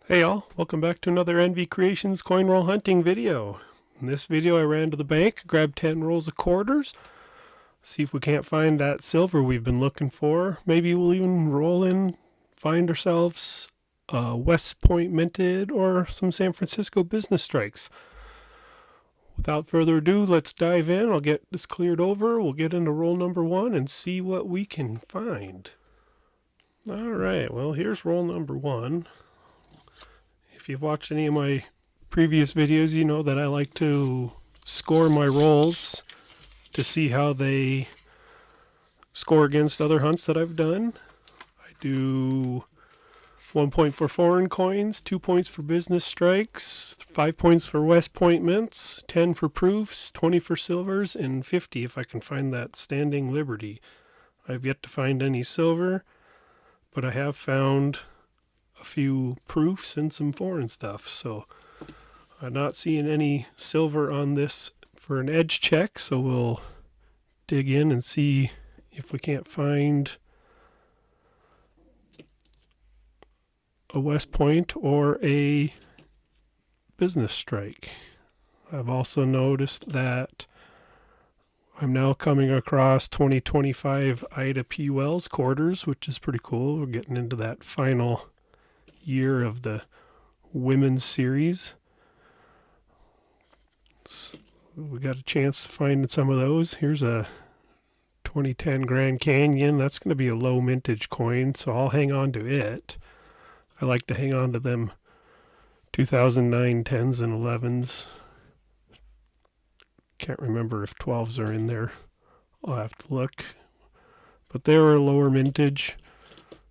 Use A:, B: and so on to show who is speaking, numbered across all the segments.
A: Hey y'all, welcome back to another NV Creations coin roll hunting video. In this video I ran to the bank, grabbed 10 rolls of quarters, see if we can't find that silver we've been looking for. Maybe we'll even roll in, find ourselves West Point minted or some San Francisco business strikes. Without further ado, let's dive in. I'll get this cleared over, we'll get into roll number 1 and see what we can find. Alright, well here's roll number 1. If you've watched any of my previous videos, you know that I like to score my rolls to see how they score against other hunts that I've done. I do 1 point for foreign coins, 2 points for business strikes, 5 points for West Point mints, 10 for proofs, 20 for silvers, and 50 if I can find that standing liberty. I've yet to find any silver, but I have found a few proofs and some foreign stuff, so I'm not seeing any silver on this for an edge check, so we'll dig in and see if we can't find a West Point or a business strike. I've also noticed that I'm now coming across 2025 Ida P. Wells quarters, which is pretty cool. We're getting into that final year of the women's series. So we got a chance to find some of those. Here's a 2010 Grand Canyon. That's going to be a low mintage coin, so I'll hang on to it. I like to hang on to them 2009 10s and 11s. Can't remember if 12s are in there. I'll have to look. But they were lower mintage,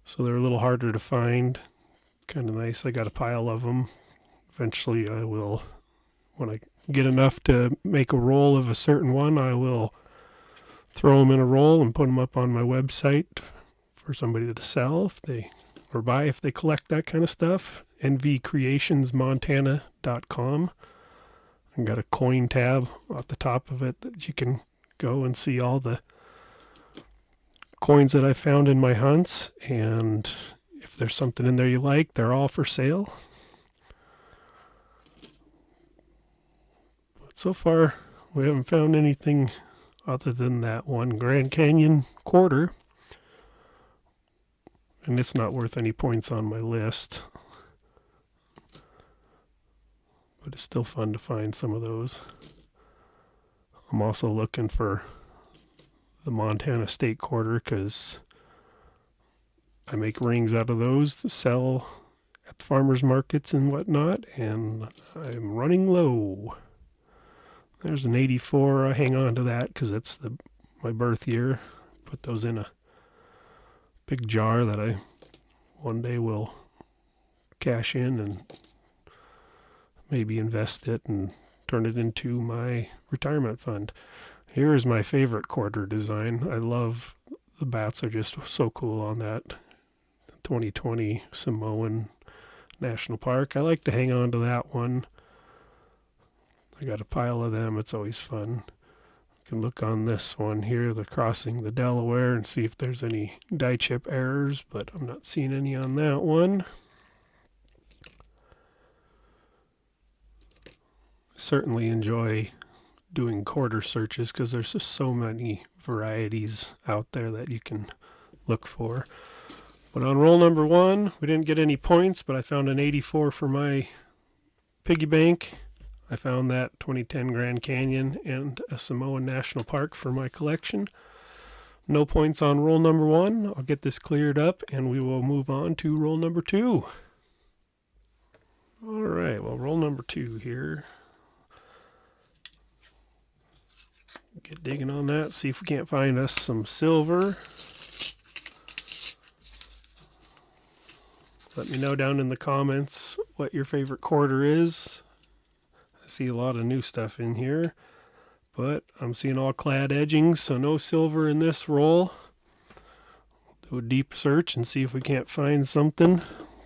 A: so they're a little harder to find. Kind of nice. I got a pile of them. Eventually I will, when I get enough to make a roll of a certain one, I will throw them in a roll and put them up on my website for somebody to sell if they or buy if they collect that kind of stuff. nvcreationsmontana.com. I've got a coin tab at the top of it that you can go and see all the coins that I found in my hunts, and if there's something in there you like, they're all for sale. But so far, we haven't found anything other than that one Grand Canyon quarter. And it's not worth any points on my list. But it's still fun to find some of those. I'm also looking for the Montana State quarter because I make rings out of those to sell at the farmers markets and whatnot, and I'm running low. There's an 84. I hang on to that because it's my birth year. Put those in a big jar that I one day will cash in and maybe invest it and turn it into my retirement fund. Here is my favorite quarter design. I love the bats, are just so cool on that 2020 Samoan National Park. I like to hang on to that one. I got a pile of them. It's always fun. You can look on this one here, the crossing the Delaware, and see if there's any die chip errors, but I'm not seeing any on that one. I certainly enjoy doing quarter searches because there's just so many varieties out there that you can look for. But on roll number 1, we didn't get any points, but I found an 84 for my piggy bank. I found that 2010 Grand Canyon and a Samoan National Park for my collection. No points on roll number 1. I'll get this cleared up and we will move on to roll number 2. Alright, well, roll number 2 here. Get digging on that, see if we can't find us some silver. Let me know down in the comments what your favorite quarter is. I see a lot of new stuff in here, but I'm seeing all clad edgings, so no silver in this roll. Do a deep search and see if we can't find something.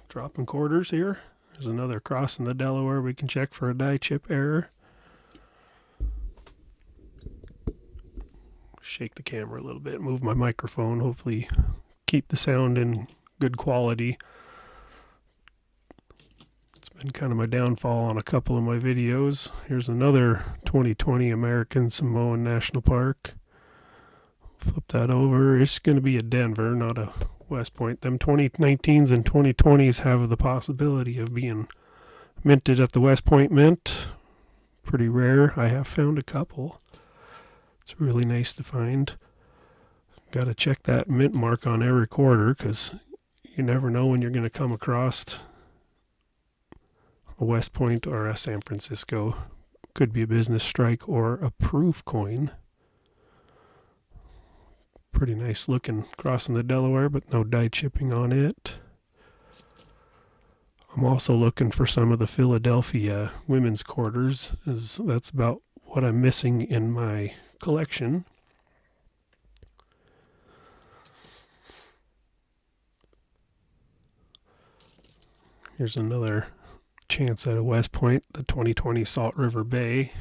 A: Dropping quarters here. There's another crossing the Delaware we can check for a die chip error. Shake the camera a little bit, move my microphone, hopefully keep the sound in good quality. been kind of my downfall on a couple of my videos. Here's another 2020 American Samoan National Park. Flip that over. It's going to be a Denver, not a West Point. Them 2019s and 2020s have the possibility of being minted at the West Point Mint. Pretty rare. I have found a couple. It's really nice to find. Got to check that mint mark on every quarter because you never know when you're going to come across a West Point or a San Francisco. Could be a business strike or a proof coin. Pretty nice looking crossing the Delaware, but no die chipping on it. I'm also looking for some of the Philadelphia women's quarters, as that's about what I'm missing in my collection. Here's another chance at a West Point, the 2020 Salt River Bay.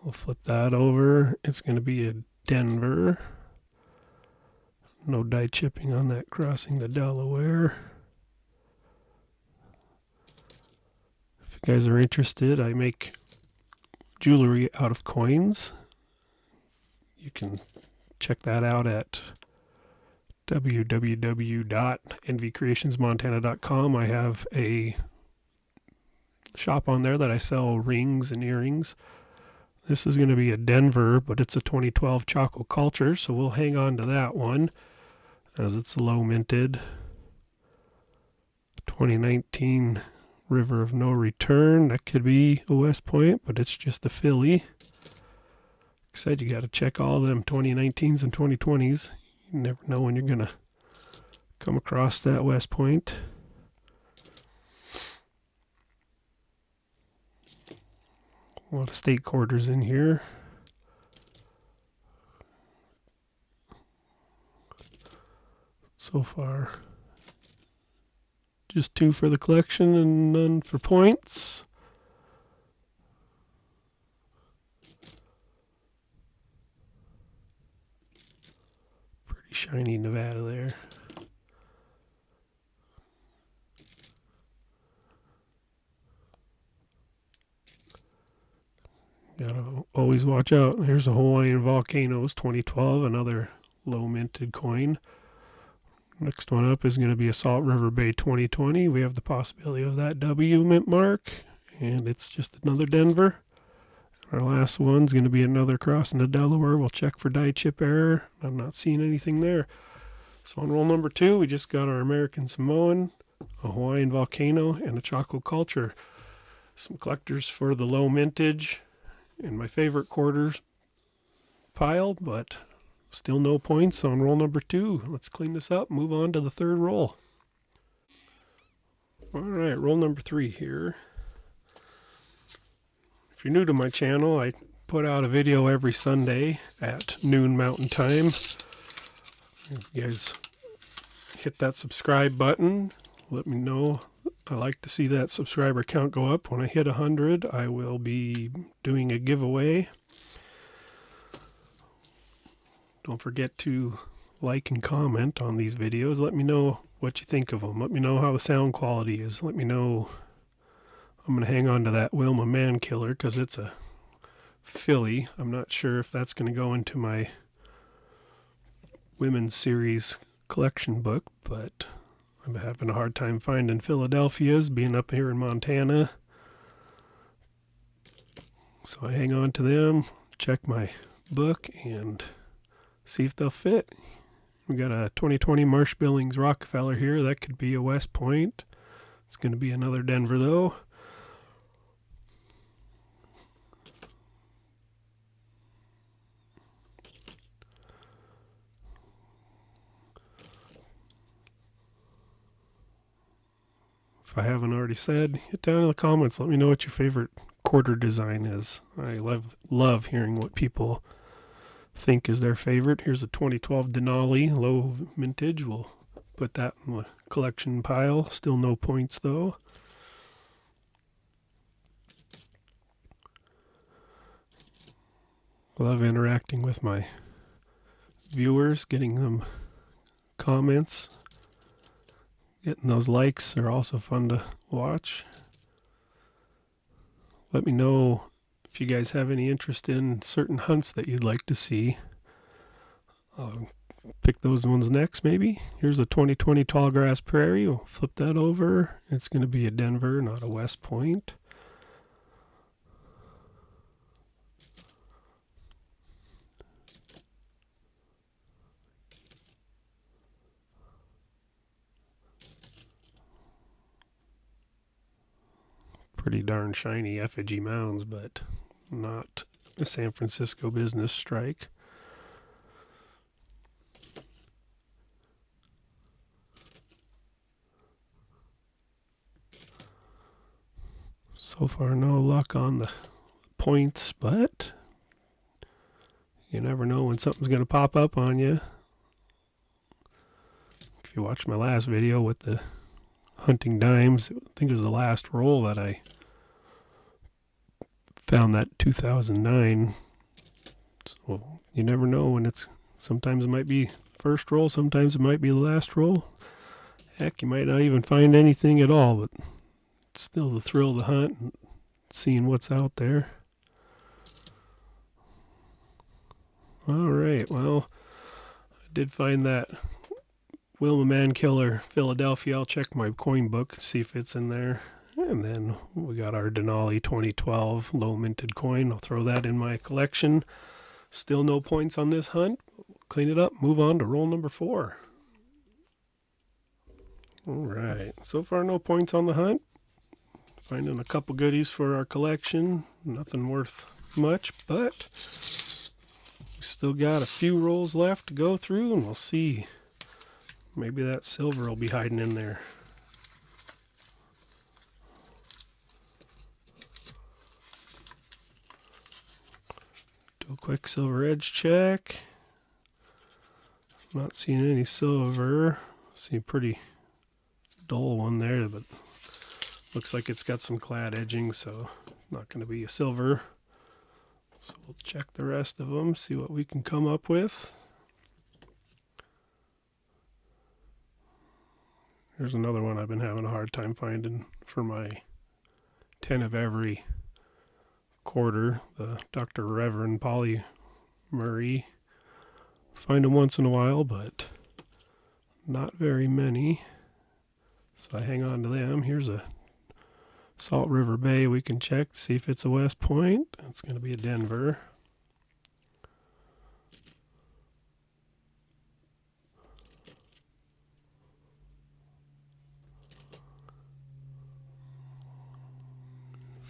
A: We'll flip that over. It's going to be a Denver. No die chipping on that crossing the Delaware. If you guys are interested, I make jewelry out of coins. You can check that out at www.nvcreationsmontana.com. I have a shop on there that I sell rings and earrings. This is going to be a Denver, but it's a 2012 Choco Culture, so we'll hang on to that one as it's low minted. 2019 River of No Return. That could be a West Point, but it's just a Philly. Like I said, you got to check all them 2019s and 2020s. You never know when you're going to come across that West Point. A lot of state quarters in here. So far, just 2 for the collection and none for points. Pretty shiny Nevada there. Gotta always watch out. Here's a Hawaiian Volcanoes 2012, another low minted coin. Next one up is going to be a Salt River Bay 2020. We have the possibility of that W mint mark, and it's just another Denver. Our last one's going to be another crossing the Delaware. We'll check for die chip error. I'm not seeing anything there. So on roll number 2, we just got our American Samoan, a Hawaiian Volcano, and a Choco Culture. Some collectors for the low mintage and my favorite quarters pile, but still no points on roll number 2. Let's clean this up, move on to the third roll. All right, roll number 3 here. If you're new to my channel, I put out a video every Sunday at noon Mountain Time. If you guys hit that subscribe button, let me know. I like to see that subscriber count go up. When I hit 100, I will be doing a giveaway. Don't forget to like and comment on these videos. Let me know what you think of them. Let me know how the sound quality is. Let me know. I'm going to hang on to that Wilma Man Killer because it's a filly. I'm not sure if that's going to go into my women's series collection book, but I'm having a hard time finding Philadelphia's, being up here in Montana. So I hang on to them, check my book, and see if they'll fit. We got a 2020 Marsh Billings Rockefeller here. That could be a West Point. It's going to be another Denver, though. If I haven't already said, hit down in the comments. Let me know what your favorite quarter design is. I love hearing what people think is their favorite. Here's a 2012 Denali low mintage. We'll put that in the collection pile. Still no points though. Love interacting with my viewers, getting them comments. Getting those likes are also fun to watch. Let me know if you guys have any interest in certain hunts that you'd like to see. I'll pick those ones next, maybe. Here's a 2020 tall grass prairie. We'll flip that over. It's going to be a Denver, not a West Point. Pretty darn shiny effigy mounds, but not a San Francisco business strike. So far, no luck on the points, but you never know when something's going to pop up on you. If you watched my last video with the hunting dimes, I think it was the last roll that I found that 2009. So you never know when it's, sometimes it might be first roll, sometimes it might be the last roll. Heck, you might not even find anything at all, but it's still the thrill of the hunt and seeing what's out there. All right, well, I did find that Wilma Mankiller Philadelphia. I'll check my coin book, see if it's in there. And then we got our Denali 2012 low minted coin. I'll throw that in my collection. Still no points on this hunt. Clean it up, move on to roll number 4. All right, so far no points on the hunt. Finding a couple goodies for our collection. Nothing worth much, but we still got a few rolls left to go through, and we'll see. Maybe that silver will be hiding in there. Do a quick silver edge check. Not seeing any silver. See a pretty dull one there, but looks like it's got some clad edging, so not going to be a silver. So we'll check the rest of them, see what we can come up with. Here's another one I've been having a hard time finding for my 10 of every quarter, the Dr. Reverend Polly Murray. Find them once in a while, but not very many. So I hang on to them. Here's a Salt River Bay we can check, see if it's a West Point. It's going to be a Denver.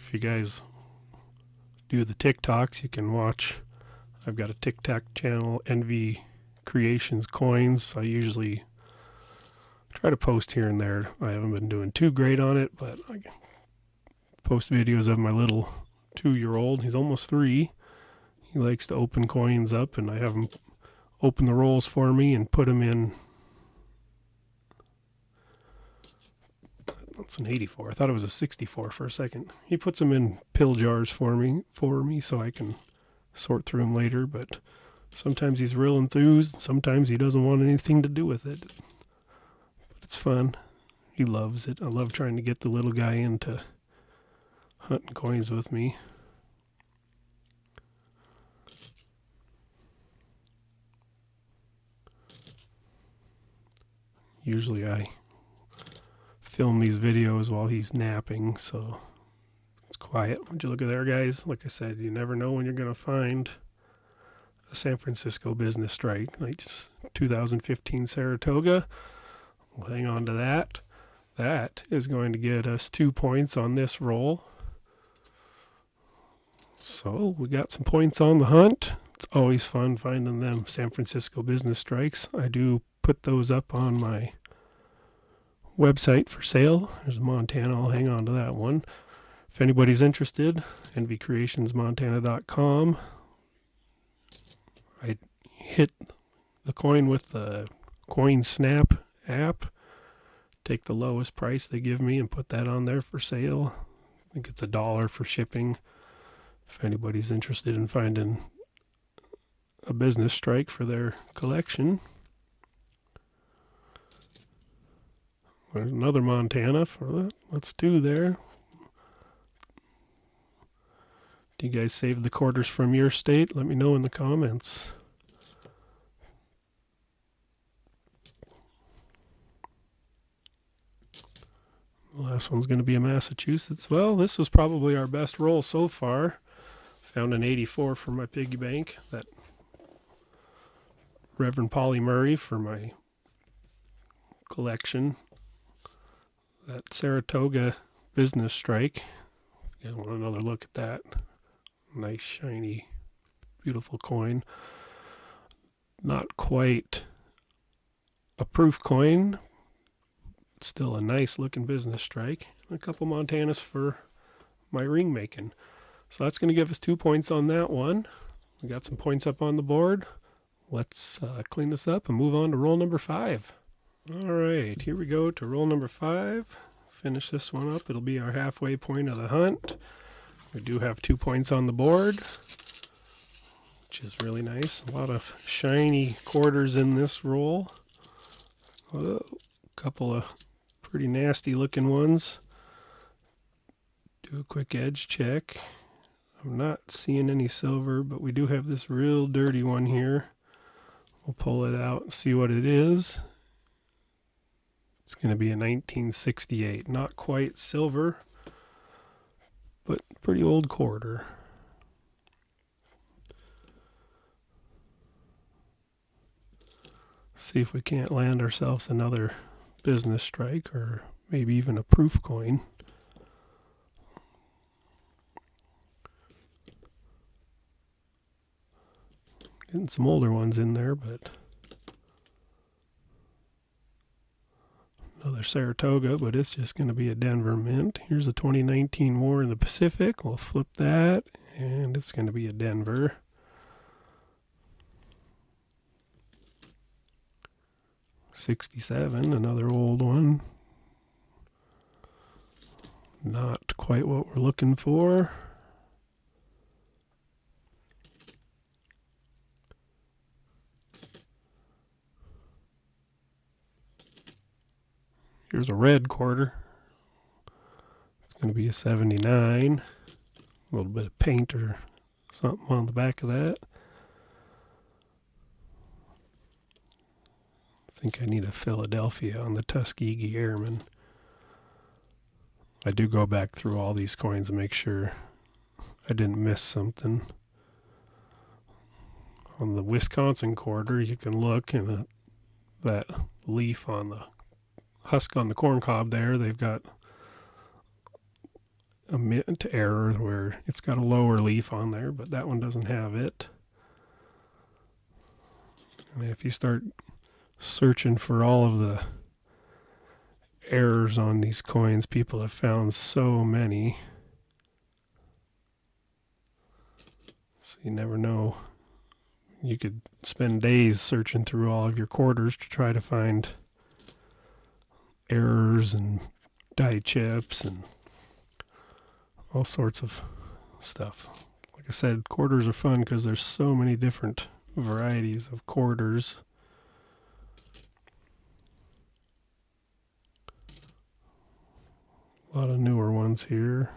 A: If you guys do the TikToks, you can watch. I've got a TikTok channel, NV Creations Coins. I usually try to post here and there. I haven't been doing too great on it, but I post videos of my little 2-year-old. He's almost 3. He likes to open coins up, and I have him open the rolls for me and put them in. That's an 84. I thought it was a 64 for a second. He puts them in pill jars for me so I can sort through them later, but sometimes he's real enthused, sometimes he doesn't want anything to do with it. But it's fun. He loves it. I love trying to get the little guy into hunting coins with me. Usually I film these videos while he's napping, so it's quiet. Would you look at there, guys? Like I said, you never know when you're going to find a San Francisco business strike. Like 2015 Saratoga. We'll hang on to that. That is going to get us 2 points on this roll. So we got some points on the hunt. It's always fun finding them San Francisco business strikes. I do put those up on my website for sale. There's Montana. I'll hang on to that one. If anybody's interested, nvcreationsmontana.com. I hit the coin with the CoinSnap app, take the lowest price they give me and put that on there for sale. I think it's $1 for shipping. If anybody's interested in finding a business strike for their collection. There's another Montana for that. Let's do there. Do you guys save the quarters from your state? Let me know in the comments. The last one's going to be a Massachusetts. Well, this was probably our best roll so far. Found an 84 for my piggy bank. That Reverend Polly Murray for my collection. That Saratoga business strike. You guys want another look at that? Nice, shiny, beautiful coin. Not quite a proof coin. Still a nice looking business strike. A couple Montanas for my ring making. So that's going to give us 2 points on that one. We got some points up on the board. Let's clean this up and move on to roll number 5. All right, here we go to roll number 5. Finish this one up. It'll be our halfway point of the hunt. We do have 2 points on the board, which is really nice. A lot of shiny quarters in this roll. A couple of pretty nasty looking ones. Do a quick edge check. I'm not seeing any silver, but we do have this real dirty one here. We'll pull it out and see what it is. It's going to be a 1968. Not quite silver, but pretty old quarter. See if we can't land ourselves another business strike or maybe even a proof coin. Getting some older ones in there, but another Saratoga, but it's just going to be a Denver mint. Here's a 2019 War in the Pacific. We'll flip that, and it's going to be a Denver. '67, another old one. Not quite what we're looking for. Here's a red quarter. It's going to be a 79. A little bit of paint or something on the back of that. I think I need a Philadelphia on the Tuskegee Airman. I do go back through all these coins and make sure I didn't miss something. On the Wisconsin quarter, you can look and that leaf on the husk on the corn cob there, they've got a mint error where it's got a lower leaf on there, but that one doesn't have it. And if you start searching for all of the errors on these coins, people have found so many. So you never know. You could spend days searching through all of your quarters to try to find errors and die chips and all sorts of stuff. Like I said, quarters are fun because there's so many different varieties of quarters. A lot of newer ones here.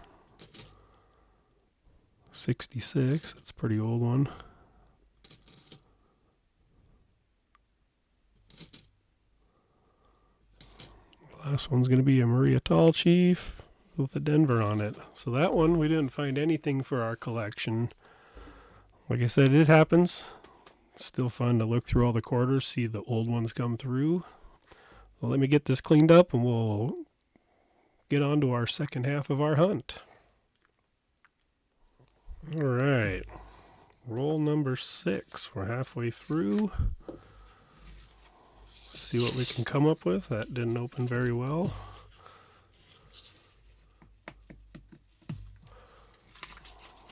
A: 66, that's a pretty old one. Last one's going to be a Maria Tall Chief with a Denver on it. So that one, we didn't find anything for our collection. Like I said, it happens. It's still fun to look through all the quarters, see the old ones come through. Well, let me get this cleaned up and we'll get on to our second half of our hunt. All right, roll number 6. We're halfway through. See what we can come up with. That didn't open very well.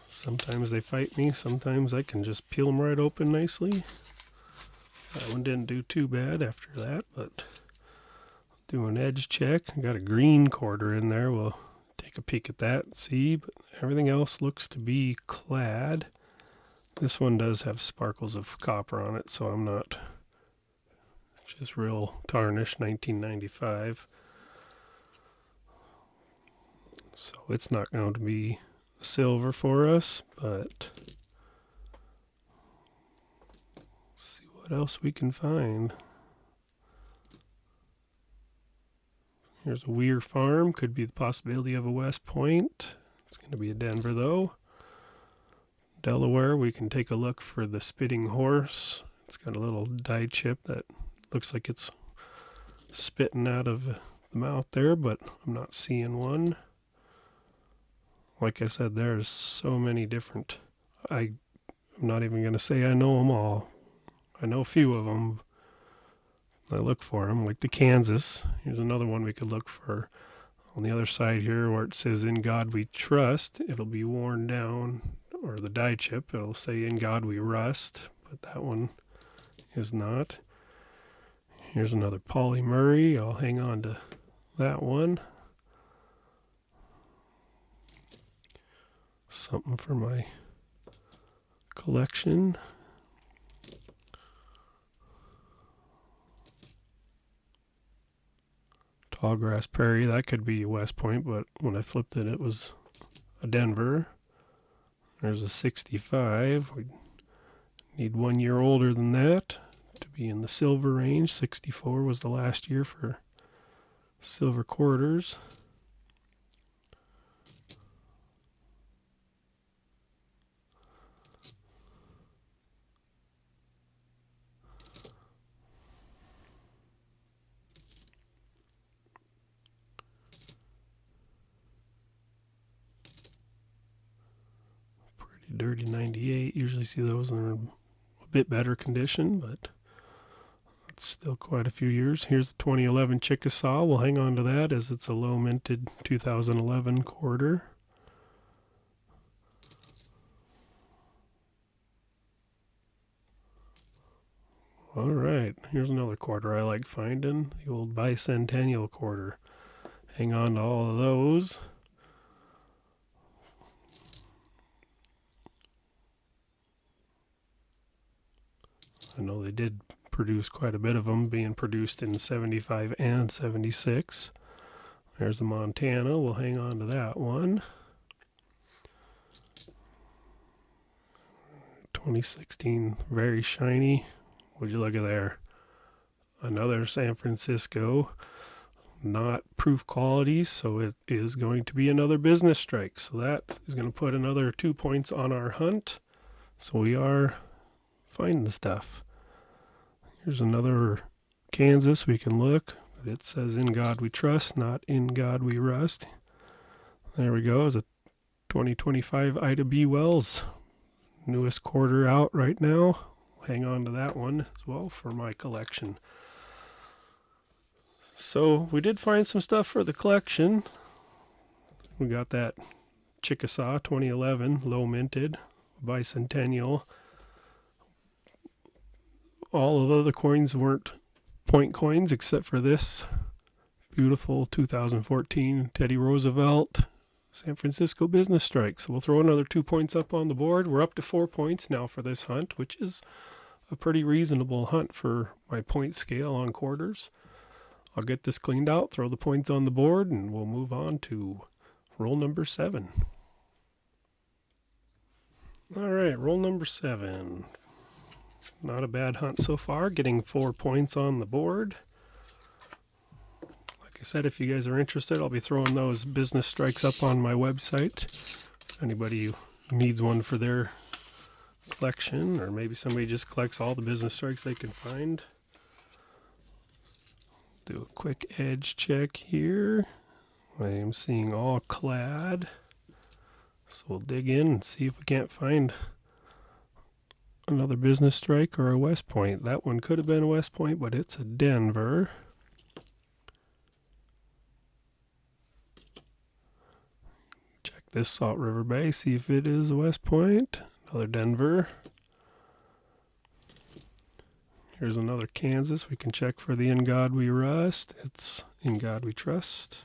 A: Sometimes they fight me. Sometimes I can just peel them right open nicely. That one didn't do too bad after that, but do an edge check. I got a green quarter in there. We'll take a peek at that and see, but everything else looks to be clad. This one does have sparkles of copper on it, so I'm not just real tarnished, 1995. So it's not going to be silver for us, but let's see what else we can find. Here's a Weir Farm, could be the possibility of a West Point. It's going to be a Denver though. Delaware, we can take a look for the Spitting Horse. It's got a little die chip that looks like it's spitting out of the mouth there, but I'm not seeing one. Like I said, there's so many different. I'm not even going to say I know them all. I know a few of them. I look for them, like the Kansas. Here's another one we could look for. On the other side here where it says "In God We Trust," it'll be worn down, or the die chip, it'll say "In God We Rust," but that one is not. Here's another Polly Murray. I'll hang on to that one. Something for my collection. Tallgrass Prairie, that could be a West Point, but when I flipped it, it was a Denver. There's a 65. We need 1 year older than that to be in the silver range. 64 was the last year for silver quarters. Dirty 98. Usually see those in a bit better condition, but it's still quite a few years. Here's the 2011 Chickasaw. We'll hang on to that as it's a low minted 2011 quarter. All right, here's another quarter I like finding, the old bicentennial quarter. Hang on to all of those. I know they did produce quite a bit of them, being produced in 75 and 76. There's the Montana. We'll hang on to that one. 2016, very shiny. Would you look at there? Another San Francisco. Not proof quality, so it is going to be another business strike. So that is going to put another 2 points on our hunt. So we are finding stuff. Here's another Kansas we can look. It says "In God We Trust," not "In God We Rust." There we go. It's a 2025 Ida B. Wells. Newest quarter out right now. Hang on to that one as well for my collection. So we did find some stuff for the collection. We got that Chickasaw 2011 low minted bicentennial. All of the other coins weren't point coins except for this beautiful 2014 Teddy Roosevelt San Francisco business strike. So we'll throw another 2 points up on the board. We're up to 4 points now for this hunt, which is a pretty reasonable hunt for my point scale on quarters. I'll get this cleaned out, throw the points on the board, and we'll move on to roll number 7. All right, roll number 7. Not a bad hunt so far, getting 4 points on the board. Like I said, if you guys are interested, I'll be throwing those business strikes up on my website. If anybody needs one for their collection, or maybe somebody just collects all the business strikes they can find. Do a quick edge check here. I am seeing all clad. So we'll dig in and see if we can't find another business strike or a West Point. That one could have been a West Point, but it's a Denver. Check this Salt River Bay, see if it is a West Point. Another Denver. Here's another Kansas. We can check for the "In God We Rust." It's "In God We Trust."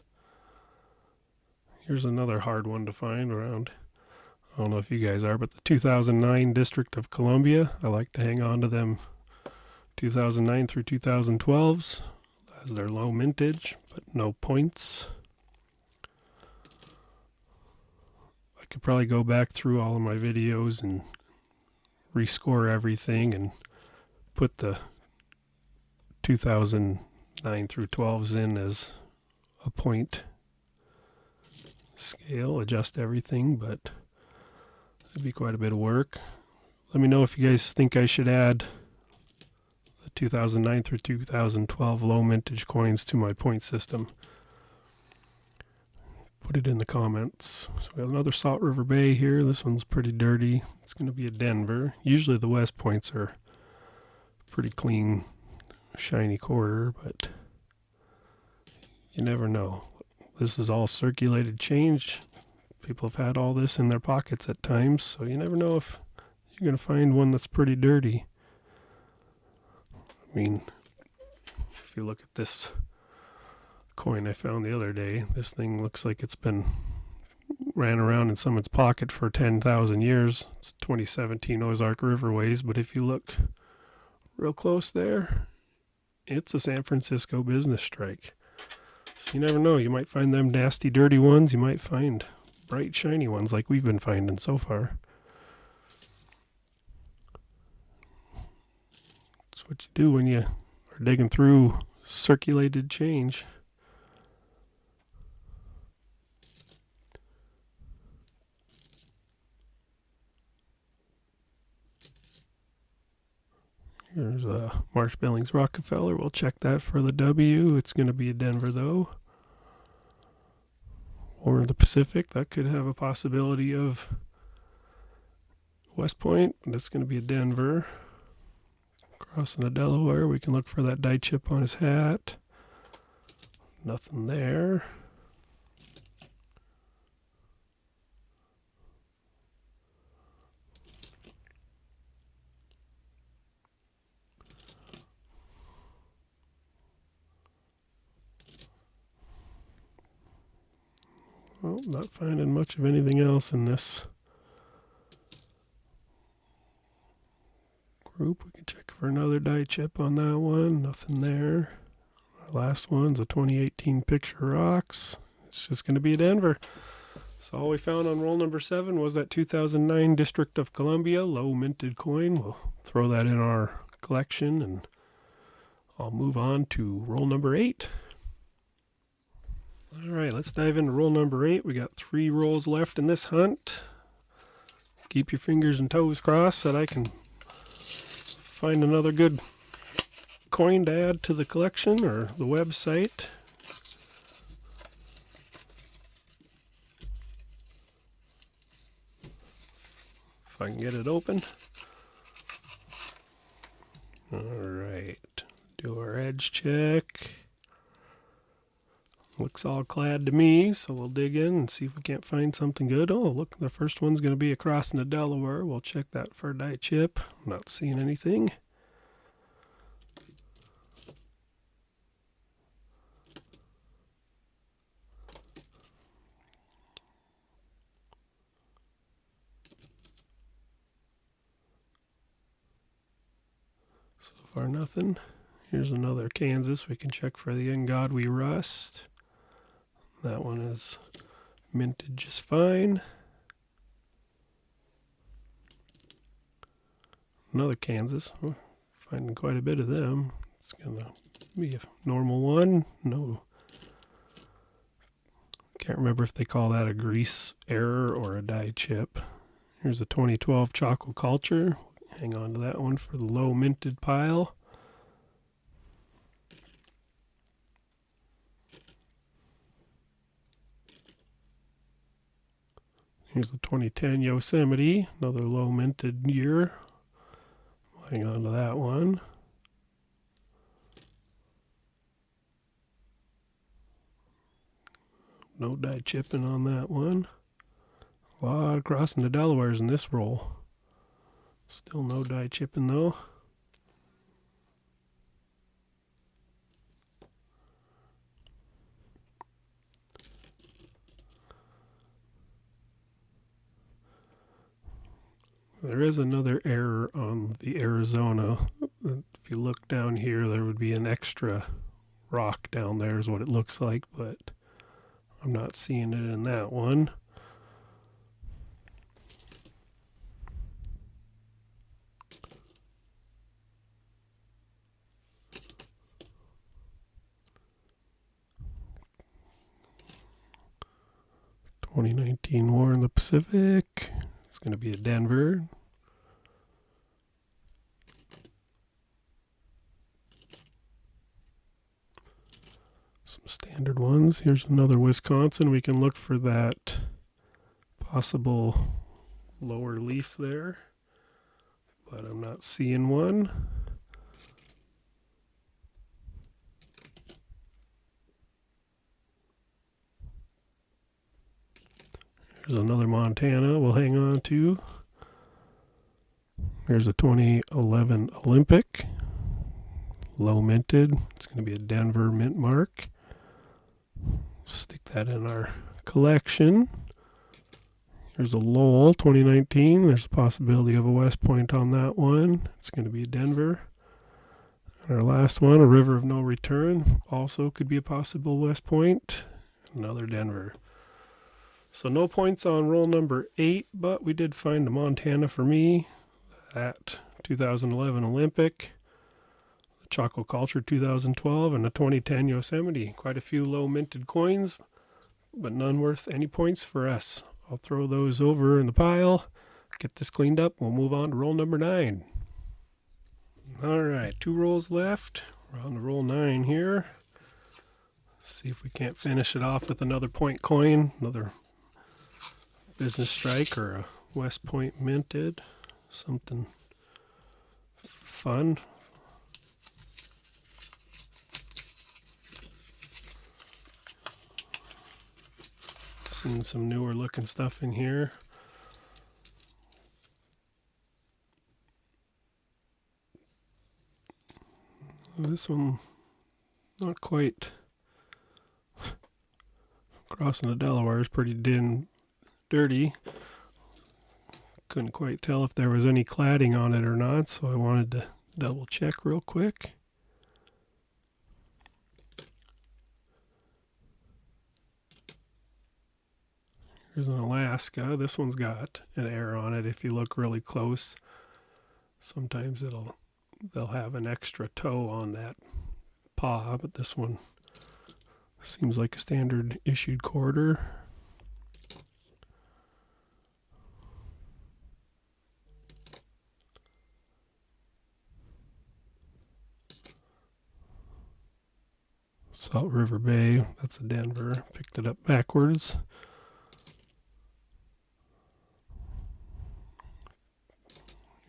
A: Here's another hard one to find around. I don't know if you guys are, but the 2009 District of Columbia, I like to hang on to them 2009 through 2012s as their low mintage, but no points. Like could probably go back through all of my videos and rescore everything and put the 2009 through 12s in as a point scale, adjust everything, but it'd be quite a bit of work. Let me know if you guys think I should add the 2009 through 2012 low mintage coins to my point system. Put it in the comments. So we got another Salt River Bay here. This one's pretty dirty. It's going to be a Denver. Usually the West points are pretty clean, shiny quarter, but you never know. This is all circulated change. People have had all this in their pockets at times, so you never know if you're going to find one that's pretty dirty. I mean, if you look at this coin I found the other day, this thing looks like it's been ran around in someone's pocket for 10,000 years. It's 2017 Ozark Riverways, but if you look real close there, it's a San Francisco business strike. So you never know, you might find them nasty dirty ones, you might find bright shiny ones like we've been finding so far. That's what you do when you are digging through circulated change. Here's Marsh Billings Rockefeller. We'll check that for the W. It's going to be a Denver though. Or the Pacific. That could have a possibility of West Point. That's going to be a Denver. Crossing the Delaware. We can look for that die chip on his hat. Nothing there. Well, not finding much of anything else in this group. We can check for another die chip on that one. Nothing there. Our last one's a 2018 Picture Rocks. It's just going to be a Denver. So all we found on roll number 7 was that 2009 District of Columbia low minted coin. We'll throw that in our collection and I'll move on to roll number 8. Alright, let's dive into roll number 8. We got 3 rolls left in this hunt. Keep your fingers and toes crossed that I can find another good coin to add to the collection or the website. If I can get it open. Alright, do our edge check. Looks all clad to me, so we'll dig in and see if we can't find something good. Oh, look, the first one's going to be across in the Delaware. We'll check that for a die chip. I'm not seeing anything. So far, nothing. Here's another Kansas. We can check for the In God We Rust. That one is minted just fine. Another Kansas. We're finding quite a bit of them. It's going to be a normal one. No. Can't remember if they call that a grease error or a die chip. Here's a 2012 Chocolate Culture. Hang on to that one for the low minted pile. Here's the 2010 Yosemite, another low minted year. Hang on to that one. No die chipping on that one. A lot of crossing the Delawares in this roll. Still no die chipping though. There is another error on the Arizona. If you look down here, there would be an extra rock down there is what it looks like, but I'm not seeing it in that one. 2019 War in the Pacific. It's going to be a Denver. Some standard ones. Here's another Wisconsin. We can look for that possible lower leaf there, but I'm not seeing one. Here's another Montana we'll hang on to. Here's a 2011 Olympic. Low minted. It's going to be a Denver mint mark. Stick that in our collection. Here's a Lowell 2019. There's a possibility of a West Point on that one. It's going to be a Denver. And our last one, a River of No Return. Also could be a possible West Point. Another Denver. So no points on roll number 8, but we did find a Montana for me. That 2011 Olympic. Choco Culture 2012 and a 2010 Yosemite. Quite a few low minted coins, but none worth any points for us. I'll throw those over in the pile, get this cleaned up, we'll move on to roll number 9. Alright, 2 rolls left. We're on to roll 9 here. See if we can't finish it off with another point coin, another business strike or a West Point minted. Something fun. Seeing some newer looking stuff in here. This one, not quite. Crossing the Delaware is pretty dirty. Couldn't quite tell if there was any cladding on it or not, so I wanted to double check real quick. Here's an Alaska. This one's got an error on it if you look really close. Sometimes they'll have an extra toe on that paw, but this one seems like a standard issued quarter. Salt River Bay, that's a Denver. Picked it up backwards.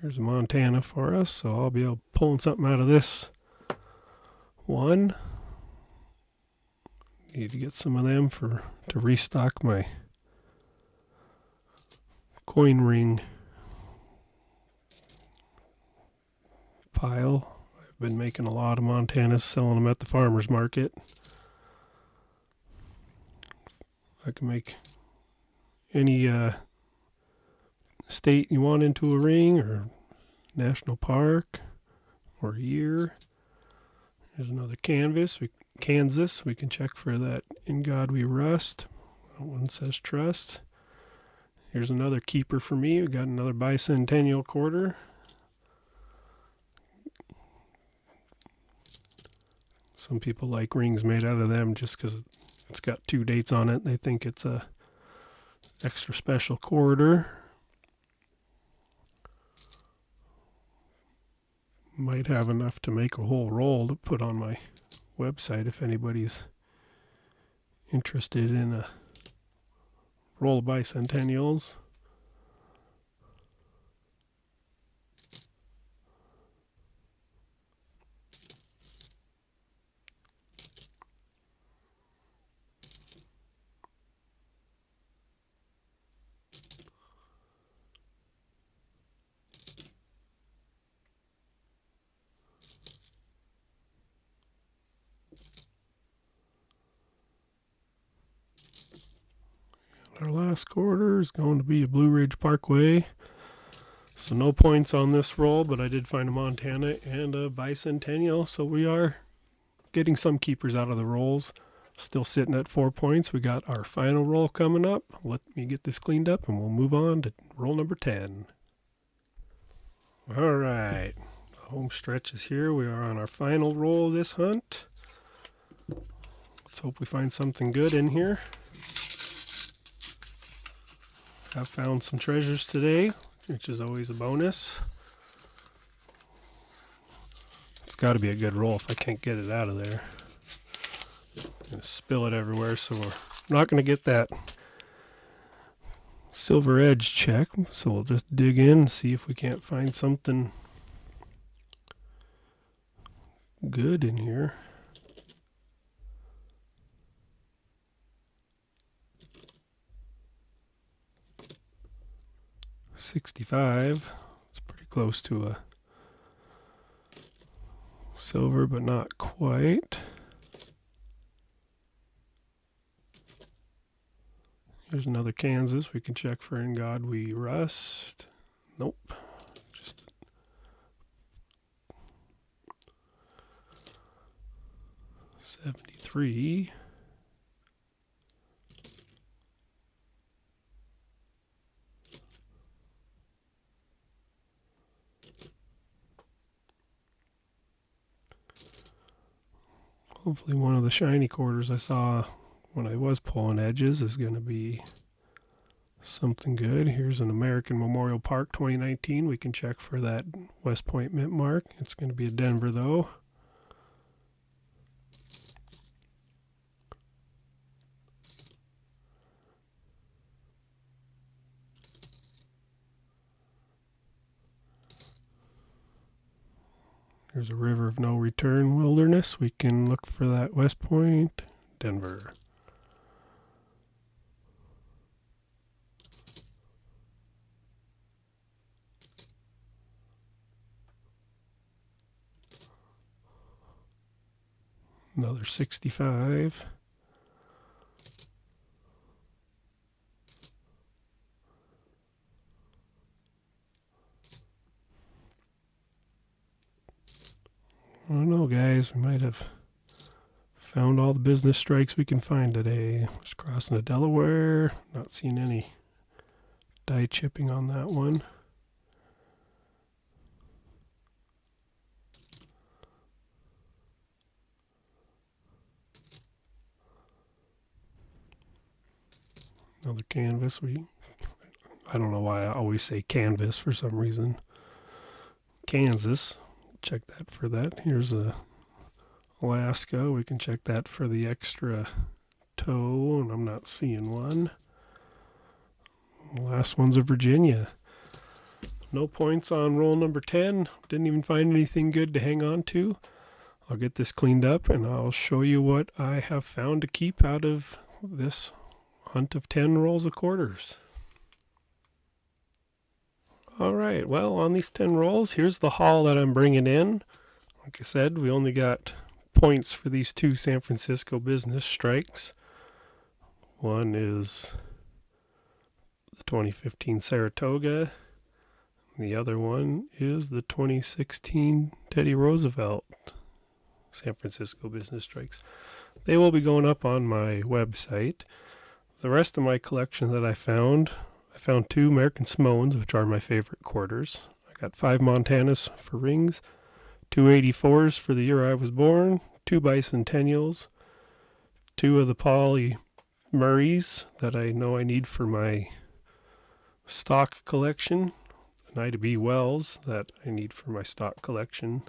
A: Here's a Montana for us, so I'll be able pulling something out of this one. Need to get some of them to restock my coin ring pile. I've been making a lot of Montanas, selling them at the farmer's market. I can make any state you want into a ring, or national park, or year. There's another Kansas. We can check for that In God We Rust. That one says trust. Here's another keeper for me. We got another bicentennial quarter. Some people like rings made out of them just because it's got 2 dates on it. They think it's a extra special quarter. Might have enough to make a whole roll to put on my website if anybody's interested in a roll of bicentennials. Our last quarter is going to be a Blue Ridge Parkway. So no points on this roll, but I did find a Montana and a bicentennial. So we are getting some keepers out of the rolls. Still sitting at 4 points. We got our final roll coming up. Let me get this cleaned up and we'll move on to roll number 10. All right. The home stretch is here. We are on our final roll of this hunt. Let's hope we find something good in here. Have found some treasures today, which is always a bonus. It's got to be a good roll if I can't get it out of there. I'm going to spill it everywhere, so we're not going to get that silver edge check. So we'll just dig in and see if we can't find something good in here. $65. It's pretty close to a silver, but not quite. Here's another Kansas. We can check for In God We Rust. Nope. Just $73. Hopefully one of the shiny quarters I saw when I was pulling edges is going to be something good. Here's an American Memorial Park 2019. We can check for that West Point mint mark. It's going to be a Denver though. There's a River of No Return Wilderness. We can look for that West Point, Denver. Another 65. I don't know, guys. We might have found all the business strikes we can find today. Just crossing the Delaware. Not seeing any die chipping on that one. Another canvas. I don't know why I always say canvas for some reason. Kansas. Check that for that. Here's a Alaska. We can check that for the extra toe, and I'm not seeing one. The last one's a Virginia. No points on roll number 10. Didn't even find anything good to hang on to. I'll get this cleaned up and I'll show you what I have found to keep out of this hunt of 10 rolls of quarters. Alright, well, on these 10 rolls, here's the haul that I'm bringing in. Like I said, we only got points for these two San Francisco business strikes. One is the 2015 Saratoga. The other one is the 2016 Teddy Roosevelt San Francisco business strikes. They will be going up on my website. The rest of my collection that I found two American Simones, which are my favorite quarters. I got 5 Montanas for rings, 2 84s for the year I was born, 2 bicentennials, 2 of the Polly Murrays that I know I need for my stock collection, an Ida B. Wells that I need for my stock collection,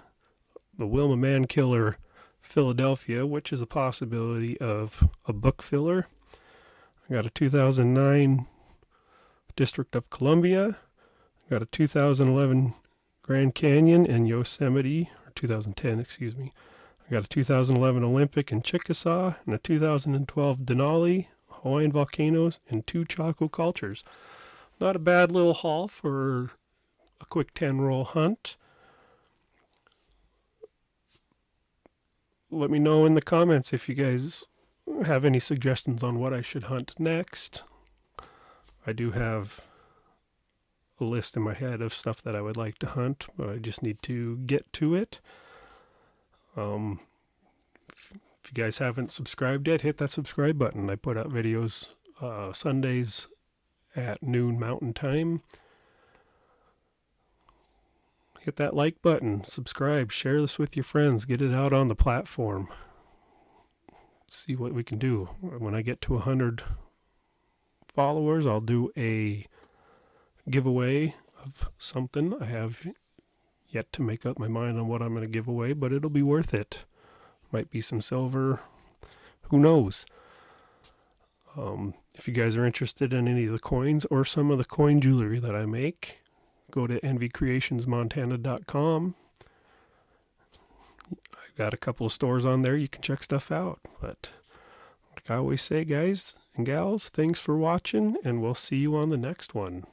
A: the Wilma Mankiller Philadelphia, which is a possibility of a book filler. I got a 2009 District of Columbia. I got a 2011 Grand Canyon and Yosemite, or 2010, excuse me. I got a 2011 Olympic in Chickasaw and a 2012 Denali, Hawaiian volcanoes, and 2 Chaco cultures. Not a bad little haul for a quick 10-roll hunt. Let me know in the comments if you guys have any suggestions on what I should hunt next. I do have a list in my head of stuff that I would like to hunt, but I just need to get to it. If you guys haven't subscribed yet, hit that subscribe button. I put out videos Sundays at noon Mountain Time. Hit that like button, subscribe, share this with your friends, get it out on the platform. See what we can do. When I get to 100 followers, I'll do a giveaway of something. I have yet to make up my mind on what I'm going to give away, but it'll be worth it. Might be some silver. Who knows? If you guys are interested in any of the coins or some of the coin jewelry that I make, go to nvcreationsmontana.com. I've got a couple of stores on there. You can check stuff out. But like I always say, guys and gals, thanks for watching, and we'll see you on the next one.